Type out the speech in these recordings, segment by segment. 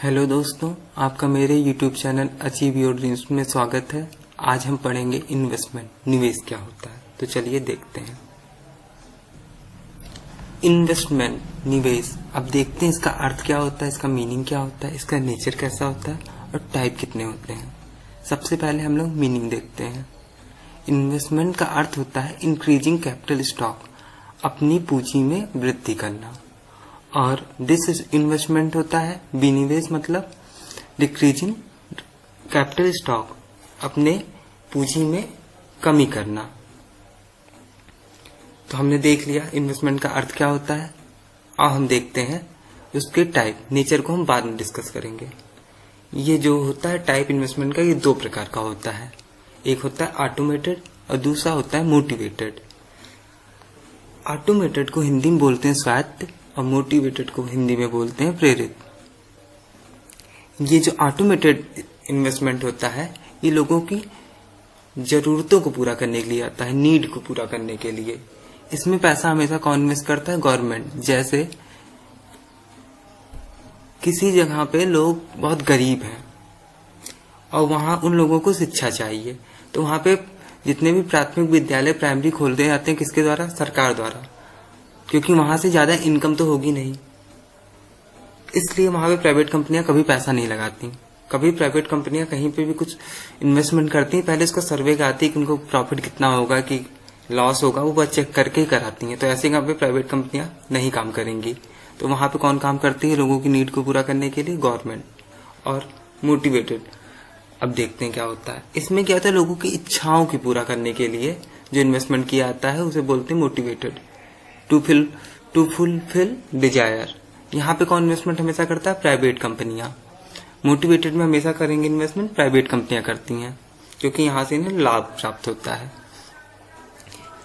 Hello दोस्तों, आपका मेरे YouTube channel achieve your dreams में स्वागत है। आज हम पढ़ेंगे इन्वेस्टमेंट, निवेश क्या होता है। तो चलिए देखते हैं। इन्वेस्टमेंट, निवेश। अब देखते हैं इसका अर्थ क्या होता है, इसका मीनिंग क्या होता है, इसका नेचर कैसा होता है और टाइप कितने होते हैं। सबसे पहले हम लोग मीनिंग देखते हैं। इन्वेस्टमेंट का अर्थ होता है इंक्रीजिंग कैपिटल स्टॉक, अपनी पूंजी में वृद्धि करना। और डिस इन्वेस्टमेंट होता है विनिवेश, मतलब डिक्रीजिंग कैपिटल स्टॉक, अपने पूंजी में कमी करना। तो हमने देख लिया इन्वेस्टमेंट का अर्थ क्या होता है। अब हम देखते हैं उसके टाइप, नेचर को हम बाद में डिस्कस करेंगे। ये जो होता है टाइप इन्वेस्टमेंट का, ये दो प्रकार का होता है। एक होता है ऑटोमेटेड और दूसरा होता है मोटिवेटेड। ऑटोमेटेड को हिंदी में बोलते हैं स्वायत्त और मोटिवेटेड को हिंदी में बोलते हैं प्रेरित। ये जो ऑटोमेटेड इन्वेस्टमेंट होता है, ये लोगों की जरूरतों को पूरा करने के लिए आता है, नीड को पूरा करने के लिए। इसमें पैसा हमेशा कौन इन्वेस्ट करता है? गवर्नमेंट। जैसे किसी जगह पे लोग बहुत गरीब हैं और वहां उन लोगों को शिक्षा चाहिए, तो वहां पे जितने भी प्राथमिक विद्यालय प्राइमरी खोलते जाते हैं, किसके द्वारा? सरकार द्वारा, क्योंकि वहां से ज्यादा इनकम तो होगी नहीं। इसलिए वहां पे प्राइवेट कंपनियां कभी पैसा नहीं लगाती। कभी प्राइवेट कंपनियां कहीं पे भी कुछ इन्वेस्टमेंट करती हैं, पहले इसका सर्वे कराती है कि उनको प्रॉफिट कितना होगा कि लॉस होगा, वो बस चेक करके ही कराती हैं। तो ऐसे यहाँ पे प्राइवेट कंपनियां नहीं काम करेंगी। तो वहां पे कौन काम करती है? लोगों की नीड को पूरा करने के लिए गवर्नमेंट। और मोटिवेटेड, अब देखते हैं क्या होता है। इसमें क्या होता है? लोगों की इच्छाओं की पूरा करने के लिए जो इन्वेस्टमेंट किया जाता है उसे बोलते हैं मोटिवेटेड। To fulfil Dzire. यहाँ पे कौन इन्वेस्टमेंट हमेशा करता है? प्राइवेट कंपनियां। मोटिवेटेड में हमेशा करेंगे इन्वेस्टमेंट प्राइवेट कंपनियां करती हैं, क्योंकि यहाँ से इन्हें लाभ प्राप्त होता है।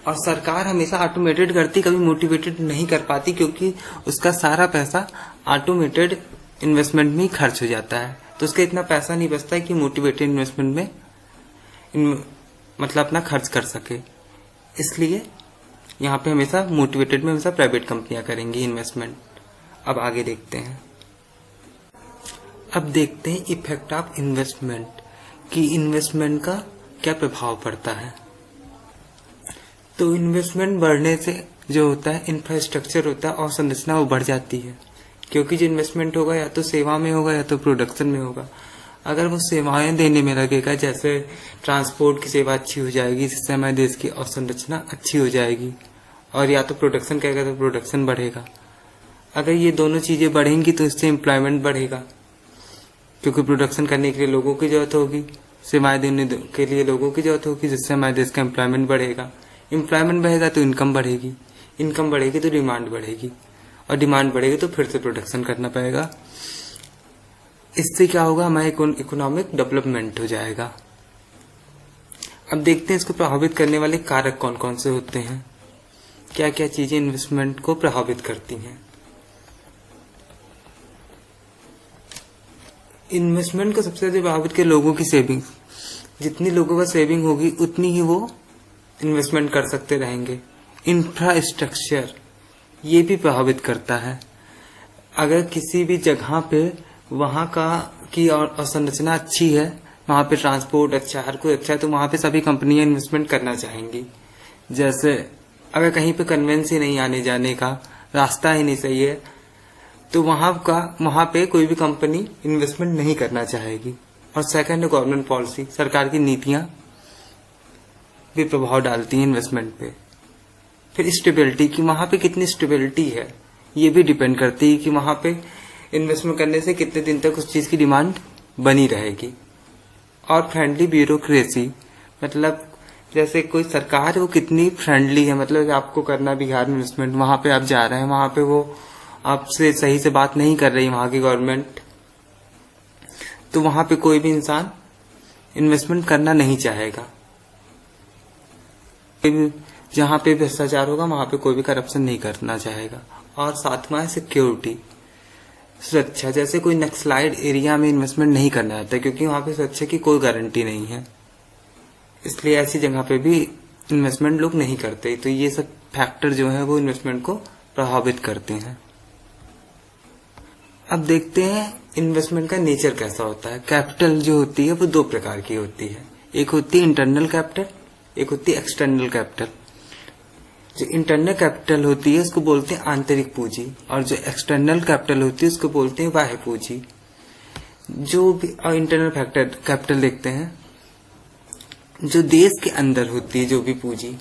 और सरकार हमेशा ऑटोमेटेड करती, कभी मोटिवेटेड नहीं कर पाती, क्योंकि उसका सारा पैसा ऑटोमेटेड इन्वेस्टमेंट में ही खर्च हो जाता है। तो उसका इतना पैसा नहीं बचता है कि मोटिवेटेड इन्वेस्टमेंट में मतलब अपना खर्च कर सके। इसलिए यहाँ पे हमेशा मोटिवेटेड में हमेशा प्राइवेट कंपनियां करेंगी इन्वेस्टमेंट। अब आगे देखते हैं। अब देखते हैं इफेक्ट ऑफ इन्वेस्टमेंट, कि इन्वेस्टमेंट का क्या प्रभाव पड़ता है। तो इन्वेस्टमेंट बढ़ने से जो होता है, इंफ्रास्ट्रक्चर होता है और संरचना वो बढ़ जाती है, क्योंकि जो इन्वेस्टमेंट होगा या तो सेवा में होगा या तो प्रोडक्शन में होगा। अगर वो सेवाएं देने में लगेगा, जैसे ट्रांसपोर्ट की सेवा अच्छी हो जाएगी, जिससे हमारे देश की अवसंरचना अच्छी हो जाएगी। और या तो प्रोडक्शन करेगा तो प्रोडक्शन बढ़ेगा। अगर ये दोनों चीजें बढ़ेंगी तो इससे एम्प्लॉयमेंट बढ़ेगा, क्योंकि प्रोडक्शन करने के लिए लोगों की जरूरत होगी, सेवाएं देने के लिए लोगों की जरूरत होगी, जिससे हमारे देश का एम्प्लॉयमेंट बढ़ेगा। एम्प्लॉयमेंट बढ़ेगा तो इनकम बढ़ेगी, इनकम बढ़ेगी तो डिमांड बढ़ेगी, और डिमांड बढ़ेगी तो फिर से प्रोडक्शन करना पड़ेगा। इससे क्या होगा? हमारा इकोनॉमिक डेवलपमेंट हो जाएगा। अब देखते हैं इसको प्रभावित करने वाले कारक कौन कौन से होते हैं, क्या क्या चीजें इन्वेस्टमेंट को प्रभावित करती हैं। इन्वेस्टमेंट को सबसे ज्यादा प्रभावित कर लोगों की सेविंग। जितनी लोगों का सेविंग होगी उतनी ही वो इन्वेस्टमेंट कर सकते रहेंगे। इंफ्रास्ट्रक्चर ये भी प्रभावित करता है। अगर किसी भी जगह पे वहां का की और संरचना अच्छी है, वहां पे ट्रांसपोर्ट अच्छा, हर कोई अच्छा है, तो वहां पे सभी कंपनियां इन्वेस्टमेंट करना चाहेंगी। जैसे अगर कहीं पे कन्वेंस ही नहीं, आने जाने का रास्ता ही नहीं सही है, तो वहां पे कोई भी कंपनी इन्वेस्टमेंट नहीं करना चाहेगी। और सेकंड है गवर्नमेंट पॉलिसी, सरकार की नीतियां भी प्रभाव डालती हैं इन्वेस्टमेंट पे। फिर स्टेबिलिटी, की वहां पे कितनी स्टेबिलिटी है, ये भी डिपेंड करती है कि वहां पे इन्वेस्टमेंट करने से कितने दिन तक उस चीज की डिमांड बनी रहेगी। और फ्रेंडली ब्यूरोक्रेसी, मतलब जैसे कोई सरकार है वो कितनी फ्रेंडली है, मतलब आपको करना बिहार में इन्वेस्टमेंट, वहां पे आप जा रहे हैं, वहां पे वो आपसे सही से बात नहीं कर रही वहां की गवर्नमेंट, तो वहां पे कोई भी इंसान इन्वेस्टमेंट करना नहीं चाहेगा। जहां पे भ्रष्टाचार होगा वहां पे कोई भी करप्शन नहीं करना चाहेगा। और सातवां है सिक्योरिटी, सुरक्षा। जैसे कोई नक्सलाइड एरिया में इन्वेस्टमेंट नहीं करना चाहता, क्योंकि वहां पे सुरक्षा की कोई गारंटी नहीं है, इसलिए ऐसी जगह पे भी इन्वेस्टमेंट लोग नहीं करते। तो ये सब फैक्टर जो है वो इन्वेस्टमेंट को प्रभावित करते हैं। अब देखते हैं इन्वेस्टमेंट का नेचर कैसा होता है। कैपिटल जो होती है वो दो प्रकार की होती है, एक होती है इंटरनल कैपिटल, एक होती है एक्सटर्नल कैपिटल। जो इंटरनल कैपिटल होती है उसको बोलते हैं आंतरिक पूंजी, और जो एक्सटर्नल कैपिटल होती है उसको बोलते हैं बाह्य पूंजी। जो भी इंटरनल कैपिटल देखते हैं, जो देश के अंदर होती है जो भी पूंजी,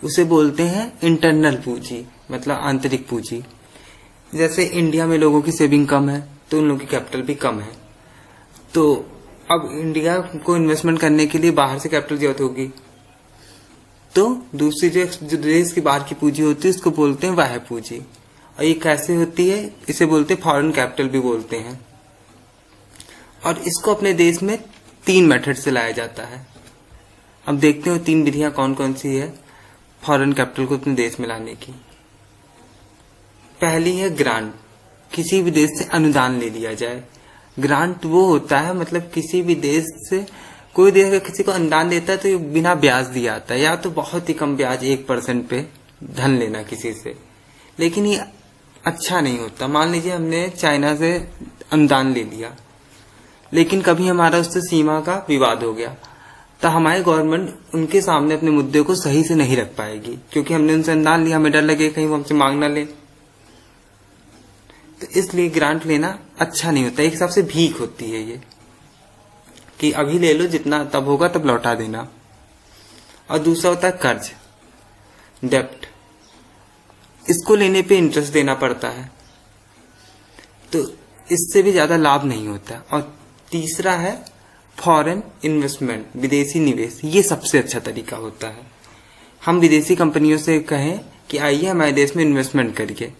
उसे बोलते हैं इंटरनल पूंजी, मतलब आंतरिक पूंजी। जैसे इंडिया में लोगों की सेविंग कम है तो उन लोगों की कैपिटल भी कम है, तो अब इंडिया को इन्वेस्टमेंट करने के लिए बाहर से कैपिटल जरूरत होगी, तो दूसरी जो देश की बाहर की पूंजी होती है उसको बोलते हैं बाह्य पूंजी। और ये कैसे होती है, इसे बोलते हैं फॉरेन कैपिटल भी बोलते हैं। और इसको अपने देश में 3 मेथड से लाया जाता है। अब देखते हैं 3 विधियां कौन कौन सी है फॉरेन कैपिटल को अपने देश में लाने की। पहली है ग्रांट, किसी भी देश से अनुदान ले लिया जाए। ग्रांट वो होता है, मतलब किसी भी देश से कोई देश अगर किसी को अनुदान देता है तो ये बिना ब्याज दिया आता है, या तो बहुत ही कम ब्याज 1% पे धन लेना किसी से। लेकिन ये अच्छा नहीं होता। मान लीजिए हमने चाइना से अनुदान ले लिया, लेकिन कभी हमारा उससे सीमा का विवाद हो गया, तो हमारी गवर्नमेंट उनके सामने अपने मुद्दे को सही से नहीं रख पाएगी, क्योंकि हमने उनसे अनुदान लिया, हमें डर लगे कहीं वो हमसे मांग ना ले। तो इसलिए ग्रांट लेना अच्छा नहीं होता। एक हिसाब से भीख होती है ये, कि अभी ले लो, जितना तब होगा तब लौटा देना। और दूसरा होता है कर्ज, डेप्ट, इसको लेने पे इंटरेस्ट देना पड़ता है, तो इससे भी ज्यादा लाभ नहीं होता। और तीसरा है फॉरेन इन्वेस्टमेंट, विदेशी निवेश। ये सबसे अच्छा तरीका होता है। हम विदेशी कंपनियों से कहें कि आइए हमारे देश में इन्वेस्टमेंट करिए।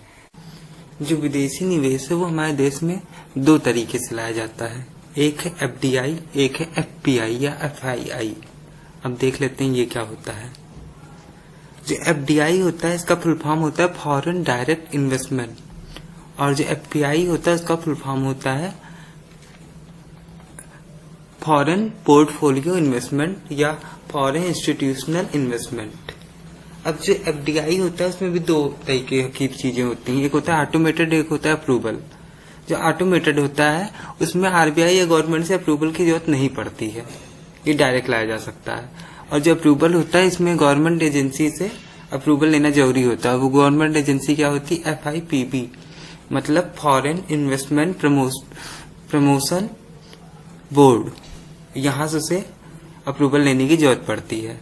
जो विदेशी निवेश है वो हमारे देश में 2 तरीके से लाया जाता है, एक है एफडीआई, एक है एफपीआई या एफआईआई। अब देख लेते हैं ये क्या होता है। जो एफडीआई होता है इसका फुल फॉर्म होता है फॉरेन डायरेक्ट इन्वेस्टमेंट, और जो एफपीआई होता है उसका फुल फॉर्म होता है फॉरेन पोर्टफोलियो इन्वेस्टमेंट या फॉरेन इंस्टीट्यूशनल इन्वेस्टमेंट। अब जो एफडीआई होता है उसमें भी 2 तरीके की चीजें होती हैं, एक होता है ऑटोमेटेड, एक होता है अप्रूवल। जो ऑटोमेटेड होता है उसमें आरबीआई या गवर्नमेंट से अप्रूवल की जरूरत नहीं पड़ती है, ये डायरेक्ट लाया जा सकता है। और जो अप्रूवल होता है इसमें गवर्नमेंट एजेंसी से अप्रूवल लेना जरूरी होता है। वो गवर्नमेंट एजेंसी क्या होती है, एफआईपीबी, मतलब फॉरेन इन्वेस्टमेंट प्रमोशन बोर्ड, यहां से उसे अप्रूवल लेने की जरूरत पड़ती है।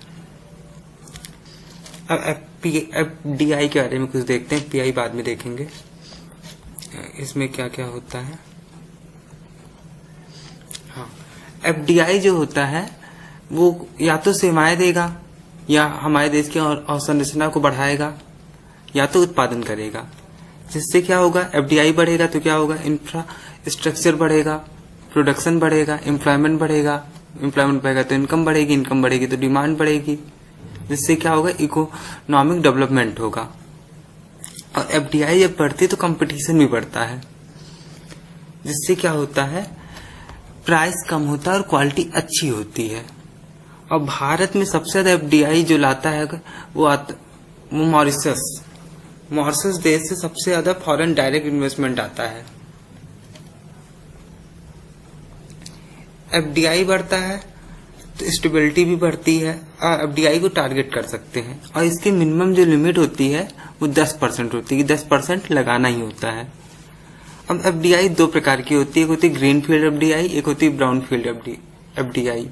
अब एफडीआई के बारे में कुछ देखते हैं, पीआई बाद में देखेंगे इसमें क्या क्या होता है। हाँ, एफडीआई जो होता है वो या तो सेवाएं देगा, या हमारे देश की अवसंरचना को बढ़ाएगा, या तो उत्पादन करेगा। जिससे क्या होगा, एफडीआई बढ़ेगा तो क्या होगा, इंफ्रास्ट्रक्चर बढ़ेगा, प्रोडक्शन बढ़ेगा, एम्प्लॉयमेंट बढ़ेगा, एम्प्लॉयमेंट बढ़ेगा तो इनकम बढ़ेगी, इनकम बढ़ेगी तो डिमांड बढ़ेगी, जिससे क्या होगा, इकोनॉमिक डेवलपमेंट होगा। और एफडीआई जब बढ़ती है तो कंपटीशन भी बढ़ता है, जिससे क्या होता है, प्राइस कम होता है और क्वालिटी अच्छी होती है। और भारत में सबसे ज्यादा एफडीआई जो लाता है वो मॉरिशस देश से सबसे ज्यादा फॉरेन डायरेक्ट इन्वेस्टमेंट आता है। एफडीआई बढ़ता है तो स्टेबिलिटी भी बढ़ती है, और एफडीआई को टारगेट कर सकते हैं। और इसकी मिनिमम जो लिमिट होती है वो 10% होती है, 10% लगाना ही होता है। अब एफडीआई 2 प्रकार की होती है, एक होती है ग्रीन फील्ड एफडीआई, एक होती है ब्राउन फील्ड एफडीआई।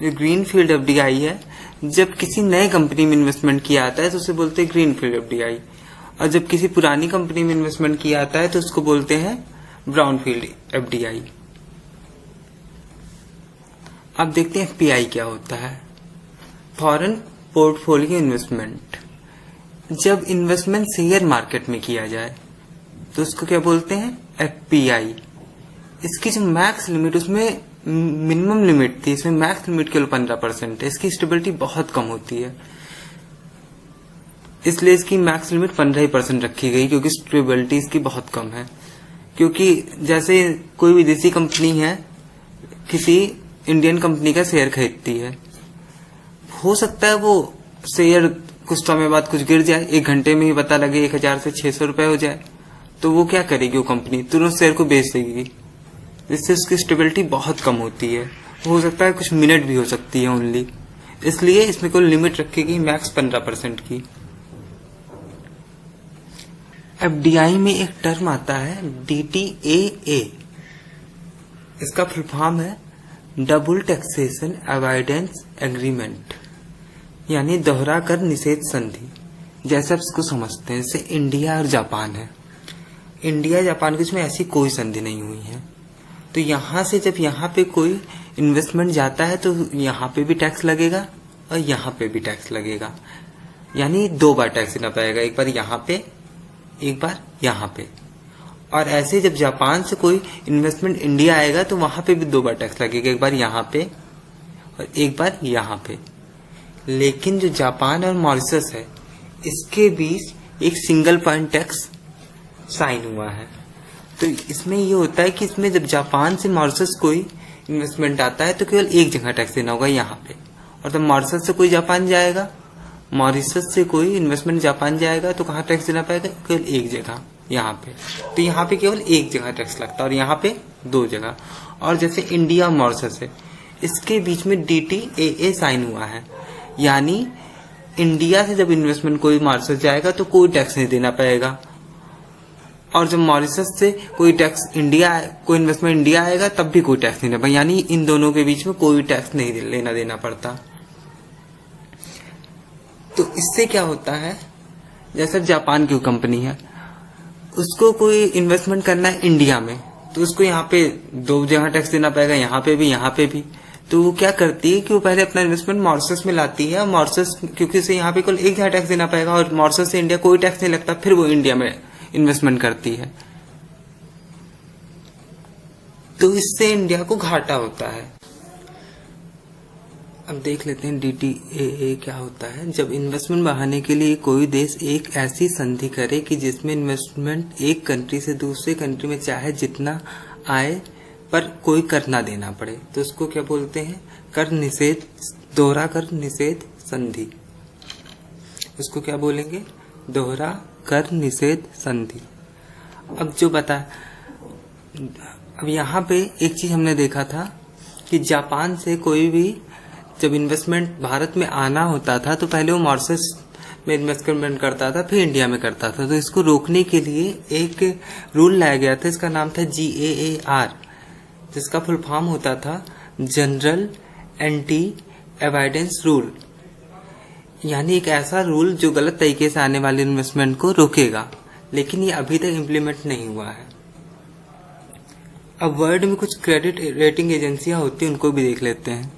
जो ग्रीन फील्ड एफडीआई है, जब किसी नए कंपनी में इन्वेस्टमेंट किया आता है तो उसे बोलते हैं ग्रीन फील्ड एफडीआई, और जब किसी पुरानी कंपनी में इन्वेस्टमेंट किया आता है तो उसको बोलते हैं ब्राउन फील्ड एफडीआई। अब देखते हैं एफपीआई क्या होता है, फॉरेन पोर्टफोलियो इन्वेस्टमेंट। जब इन्वेस्टमेंट शेयर मार्केट में किया जाए तो उसको क्या बोलते हैं, एफपीआई। इसकी जो मैक्स लिमिट, उसमें मिनिमम लिमिट थी, इसमें मैक्स लिमिट केवल 15% है। इसकी स्टेबिलिटी बहुत कम होती है, इसलिए इसकी मैक्स लिमिट 15% रखी गई, क्योंकि स्टेबिलिटी इसकी बहुत कम है। क्योंकि जैसे कोई विदेशी कंपनी है किसी इंडियन कंपनी का शेयर खरीदती है, हो सकता है वो शेयर कुछ समय बाद कुछ गिर जाए, 1 घंटे में ही पता लगे 1000 से 600 रुपए हो जाए, तो वो क्या करेगी, वो कंपनी तुरंत शेयर को बेच देगी, जिससे उसकी स्टेबिलिटी बहुत कम होती है, हो सकता है कुछ मिनट भी हो सकती है ओनली। इसलिए इसमें कोई लिमिट रखेगी मैक्स 15% की। एफडीआई में एक टर्म आता है DTAA, इसका फुल फॉर्म है डबल टैक्सेशन अवॉइडेंस एग्रीमेंट, यानी दोहरा कर निषेध संधि। जैसे आप इसको समझते हैं, जैसे इंडिया और जापान है, इंडिया जापान के बीच ऐसी कोई संधि नहीं हुई है, तो यहाँ से जब यहाँ पे कोई इन्वेस्टमेंट जाता है तो यहाँ पे भी टैक्स लगेगा और यहाँ पे भी टैक्स लगेगा, यानी 2 बार टैक्स देना पड़ेगा, एक बार यहाँ पे एक बार यहाँ पे। और ऐसे जब जापान से कोई इन्वेस्टमेंट इंडिया आएगा तो वहां पे भी 2 बार टैक्स लगेगा, एक बार यहाँ पे और एक बार यहाँ पे। लेकिन जो जापान और मॉरिशस है, इसके बीच एक सिंगल पॉइंट टैक्स साइन हुआ है। तो इसमें ये होता है कि इसमें जब जापान से मॉरिशस कोई इन्वेस्टमेंट आता है तो केवल एक जगह टैक्स देना होगा, यहाँ पे। और जब मॉरिशस से कोई जापान जाएगा, मॉरिशस से कोई इन्वेस्टमेंट जापान जाएगा तो कहाँ टैक्स देना पड़ेगा? केवल एक जगह, यहाँ पे। तो यहाँ पे केवल एक जगह टैक्स लगता है और यहाँ पे 2 जगह। और जैसे इंडिया और मॉरिशस है, इसके बीच में DTAA साइन हुआ है, यानी इंडिया से जब इन्वेस्टमेंट कोई मॉरिशस जाएगा तो कोई टैक्स नहीं देना पड़ेगा, और जब मॉरिशस से कोई इन्वेस्टमेंट इंडिया आएगा तब भी कोई टैक्स नहीं देना, यानी इन दोनों के बीच में कोई टैक्स नहीं लेना देना पड़ता। तो इससे क्या होता है, जैसे जापान की कंपनी है, उसको कोई इन्वेस्टमेंट करना है इंडिया में, तो उसको यहाँ पे 2 जगह टैक्स देना पड़ेगा, यहाँ पे भी यहाँ पे भी। तो वो क्या करती है कि वो पहले अपना इन्वेस्टमेंट मॉरिशस में लाती है, और मॉरिशस क्योंकि उसे यहाँ पे केवल एक जगह टैक्स देना पड़ेगा और मॉरिशस से इंडिया कोई टैक्स नहीं लगता, फिर वो इंडिया में इन्वेस्टमेंट करती है। तो इससे इंडिया को घाटा होता है। अब देख लेते हैं DTAA क्या होता है। जब इन्वेस्टमेंट बढ़ाने के लिए कोई देश एक ऐसी संधि करे कि जिसमें इन्वेस्टमेंट एक कंट्री से दूसरे कंट्री में चाहे जितना आए पर कोई कर ना देना पड़े, तो उसको क्या बोलते हैं? कर निषेध, दोहरा कर निषेध संधि। उसको क्या बोलेंगे? दोहरा कर निषेध संधि। अब अब यहाँ पे एक चीज हमने देखा था कि जापान से कोई भी जब इन्वेस्टमेंट भारत में आना होता था तो पहले वो मॉरिशस में इन्वेस्टमेंट करता था, फिर इंडिया में करता था। तो इसको रोकने के लिए एक रूल लाया गया था, इसका नाम था GAAR, जिसका फुल फॉर्म होता था जनरल एंटी अवॉइडेंस रूल, यानी एक ऐसा रूल जो गलत तरीके से आने वाले इन्वेस्टमेंट को रोकेगा। लेकिन ये अभी तक इम्प्लीमेंट नहीं हुआ है। अब वर्ल्ड में कुछ क्रेडिट रेटिंग एजेंसियां होती हैं, उनको भी देख लेते हैं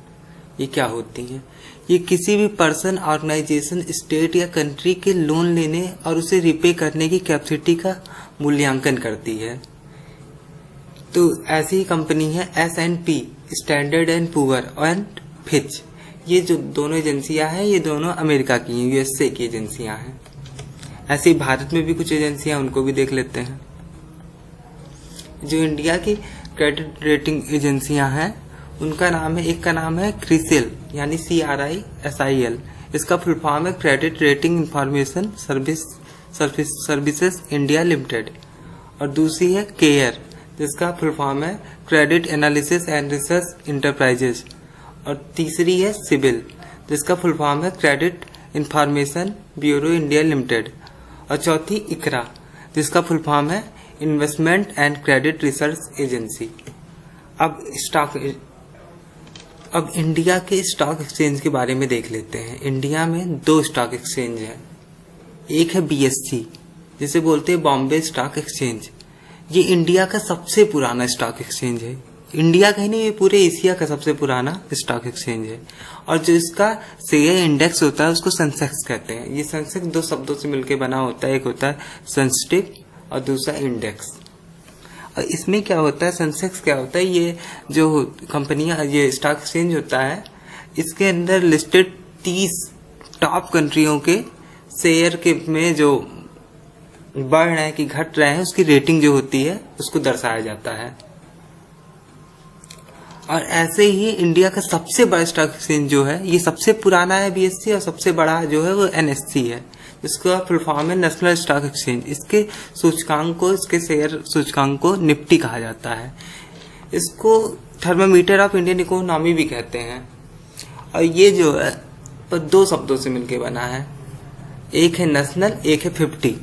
ये क्या होती हैं। ये किसी भी पर्सन, ऑर्गेनाइजेशन, स्टेट या कंट्री के लोन लेने और उसे रिपे करने की कैपेसिटी का मूल्यांकन करती है। तो ऐसी ही कंपनी है S&P, standard and poor and Fitch. ये जो दोनों एजेंसियां हैं, ये दोनों अमेरिका की हैं, USA की एजेंसियां हैं। ऐसे ही भारत में भी कुछ एजेंसियां, उनको भी देख लेते हैं। जो इंडिया की क्रेडिट रेटिंग एजेंसियां हैं उनका नाम है, एक का नाम है क्रिसिल, यानी CRISIL। इसका फुल फॉर्म है credit rating information services India limited. और दूसरी है केयर, जिसका फुल फॉर्म है credit analysis and research enterprises. और तीसरी है सिबिल, जिसका फुल फॉर्म है credit information bureau India limited. और चौथी इकरा, जिसका फुल फॉर्म है investment and credit research agency. अब इंडिया के स्टॉक एक्सचेंज के बारे में देख लेते हैं। इंडिया में 2 स्टॉक एक्सचेंज है। एक है BSE, जिसे बोलते हैं बॉम्बे स्टॉक एक्सचेंज। ये इंडिया का सबसे पुराना स्टॉक एक्सचेंज है। इंडिया का ही नहीं, ये पूरे एशिया का सबसे पुराना स्टॉक एक्सचेंज है। और जो इसका शेयर इंडेक्स होता है उसको सेंसेक्स कहते हैं। ये सेंसेक्स 2 शब्दों से मिलकर बना होता है, एक होता है सेंसिटिव और दूसरा इंडेक्स। और इसमें क्या होता है, सेंसेक्स क्या होता है, ये जो कंपनियां, ये स्टॉक एक्सचेंज होता है, इसके अंदर लिस्टेड 30 टॉप कंट्रियों के शेयर के में जो बढ़ रहे हैं कि घट रहे हैं, उसकी रेटिंग जो होती है उसको दर्शाया जाता है। और ऐसे ही इंडिया का सबसे बड़ा स्टॉक एक्सचेंज जो है, ये सबसे पुराना है BSE, और सबसे बड़ा जो है वो NSE है, जिसका फुल फॉर्म है नेशनल स्टॉक एक्सचेंज। इसके सूचकांक को, इसके शेयर सूचकांक को निफ्टी कहा जाता है। इसको थर्मामीटर ऑफ इंडियन इकोनॉमी भी कहते हैं। और ये जो है वो 2 शब्दों से मिलके बना है, एक है नेशनल, एक है 50।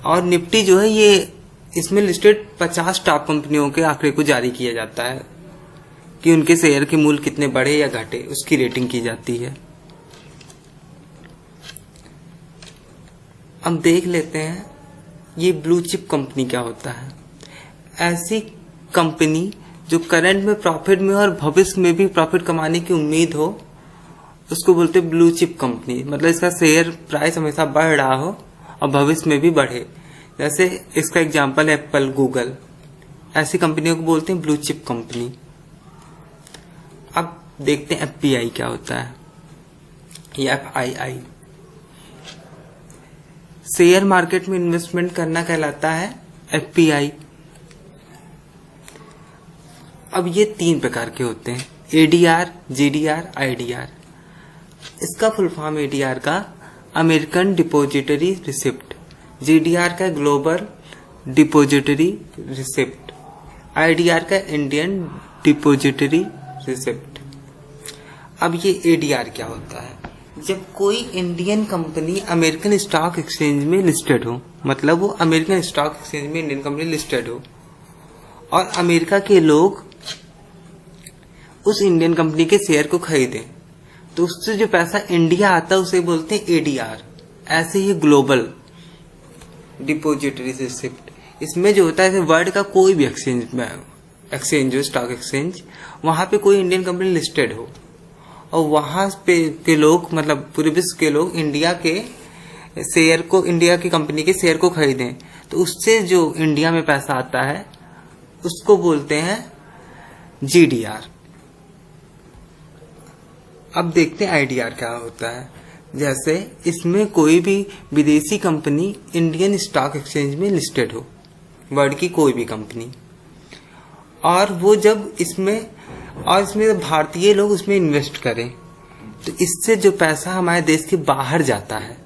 और निफ्टी जो है ये इसमें लिस्टेड 50 टॉप कंपनियों के आंकड़े को जारी किया जाता है कि उनके शेयर के मूल्य कितने बढ़े या घटे, उसकी रेटिंग की जाती है। अब देख लेते हैं ये ब्लू चिप कंपनी क्या होता है। ऐसी कंपनी जो करंट में प्रॉफिट में और भविष्य में भी प्रॉफिट कमाने की उम्मीद हो, उसको बोलते हैं ब्लू चिप कंपनी। मतलब इसका शेयर प्राइस हमेशा बढ़ रहा हो और भविष्य में भी बढ़े। जैसे इसका एग्जांपल है एप्पल, गूगल। ऐसी कंपनियों को बोलते हैं ब्लू चिप कंपनी। अब देखते हैं एफपीआई क्या होता है या एफआईआई। शेयर मार्केट में इन्वेस्टमेंट करना कहलाता है एफपीआई। अब ये 3 प्रकार के होते हैं, एडीआर, जीडीआर, आईडीआर। इसका फुल फॉर्म एडीआर का अमेरिकन डिपोजिटरी रिसिप्ट, जीडीआर का ग्लोबल डिपोजिटरी रिसिप्ट, आईडीआर का इंडियन डिपोजिटरी रिसिप्ट। अब ये एडीआर क्या होता है? जब कोई Indian company American stock exchange में लिस्टेड हो, मतलब वो अमेरिकन स्टॉक एक्सचेंज में इंडियन कंपनी लिस्टेड हो और अमेरिका के लोग उस इंडियन कंपनी के शेयर को खरीदें, तो उससे जो पैसा इंडिया आता है उसे बोलते हैं एडीआर। ऐसे ही ग्लोबल डिपोजिटरी रिसिप्ट, इसमें जो होता है वर्ल्ड का कोई भी एक्सचेंज हो, स्टॉक एक्सचेंज, वहां पे कोई इंडियन कंपनी लिस्टेड हो और वहां पे के लोग, मतलब पूरे विश्व के लोग इंडिया के शेयर को, इंडिया की कंपनी के शेयर को खरीदें, तो उससे जो इंडिया में पैसा आता है उसको बोलते हैं जीडीआर। अब देखते हैं आईडीआर क्या होता है। जैसे इसमें कोई भी विदेशी कंपनी इंडियन स्टॉक एक्सचेंज में लिस्टेड हो, वर्ल्ड की कोई भी कंपनी, और वो जब इसमें भारतीय लोग उसमें इन्वेस्ट करें, तो इससे जो पैसा हमारे देश के बाहर जाता है,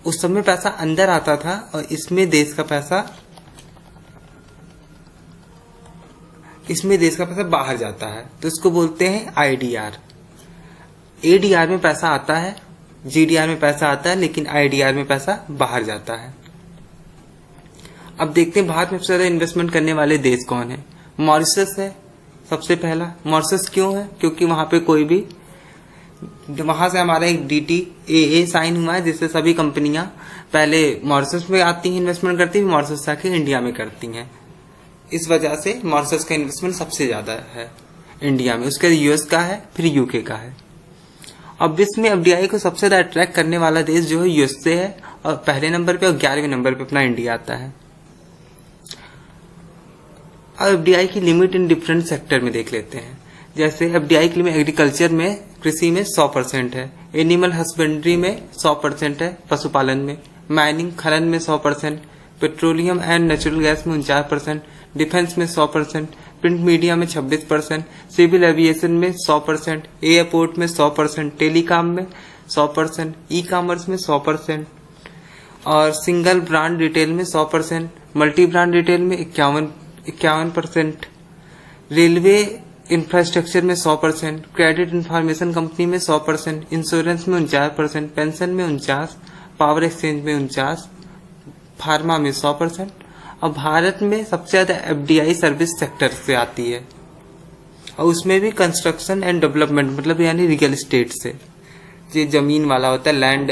उस समय पैसा अंदर आता था और इसमें देश का पैसा बाहर जाता है, तो इसको बोलते हैं आईडीआर। एडीआर में पैसा आता है, जीडीआर में पैसा आता है, लेकिन आईडीआर में पैसा बाहर जाता है। अब देखते हैं भारत में सबसे ज्यादा इन्वेस्टमेंट करने वाले देश कौन है। मॉरिशस है सबसे पहला। मॉरिशस क्यों है? क्योंकि वहां पे कोई भी, वहां से हमारा एक DTAA साइन हुआ है, जिससे सभी कंपनियां पहले मॉरिशस में आती हैं, इन्वेस्टमेंट करती हैं, मॉरिशस से आके इंडिया में करती हैं। इस वजह से मॉरिशस का इन्वेस्टमेंट सबसे ज्यादा है इंडिया में। उसके यूएस का है, फिर यूके का है। अब विश्व में एफडीआई को सबसे ज्यादा अट्रैक्ट करने वाला देश जो है यूएसए है, और पहले नंबर पे और 11वें नंबर पे अपना इंडिया आता है। अब एफडीआई की लिमिट इन डिफरेंट सेक्टर में देख लेते हैं। जैसे एफडीआई की लिमिट एग्रीकल्चर में, कृषि में 100% है, एनिमल हस्बेंड्री में 100% है, पशुपालन में, माइनिंग खनन में 100%, पेट्रोलियम एंड नेचुरल गैस में 49%, डिफेंस में 100%, प्रिंट मीडिया में 26%, सिविल एविएशन में 100%, एयरपोर्ट में 100%, टेलीकॉम में 100%, ई कॉमर्स में 100%, और सिंगल ब्रांड रिटेल में 100%, मल्टी ब्रांड रिटेल में 51%, रेलवे इंफ्रास्ट्रक्चर में 100%, क्रेडिट इंफॉर्मेशन कंपनी में 100%, इंश्योरेंस में 49%, पेंशन में 49%, पावर एक्सचेंज में 49%, फार्मा में 100%, और भारत में सबसे ज्यादा एफडीआई सर्विस सेक्टर से आती है, और उसमें भी कंस्ट्रक्शन एंड डेवलपमेंट, मतलब यानी रियल एस्टेट से, जो जमीन वाला होता है, लैंड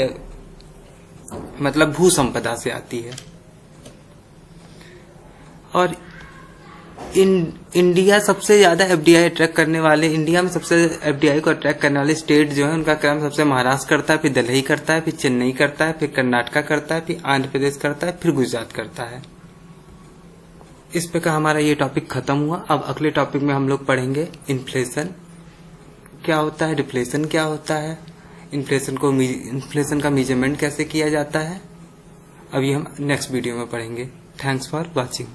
मतलब भू संपदा से आती है। और इंडिया सबसे ज्यादा एफडीआई अट्रैक्ट करने वाले, इंडिया में सबसे एफडीआई को अट्रैक्ट करने वाले स्टेट जो है, उनका क्रम सबसे महाराष्ट्र करता है, फिर दिल्ली करता है, फिर चेन्नई करता है, फिर कर्नाटका करता है, फिर आंध्र प्रदेश करता है, फिर गुजरात करता है। इस प्रकार हमारा ये टॉपिक खत्म हुआ। अब अगले टॉपिक में हम लोग पढ़ेंगे इन्फ्लेशन क्या होता है, डिफ्लेशन क्या होता है, इन्फ्लेशन का मेजरमेंट कैसे किया जाता है। अभी हम नेक्स्ट वीडियो में पढ़ेंगे। Thanks for watching.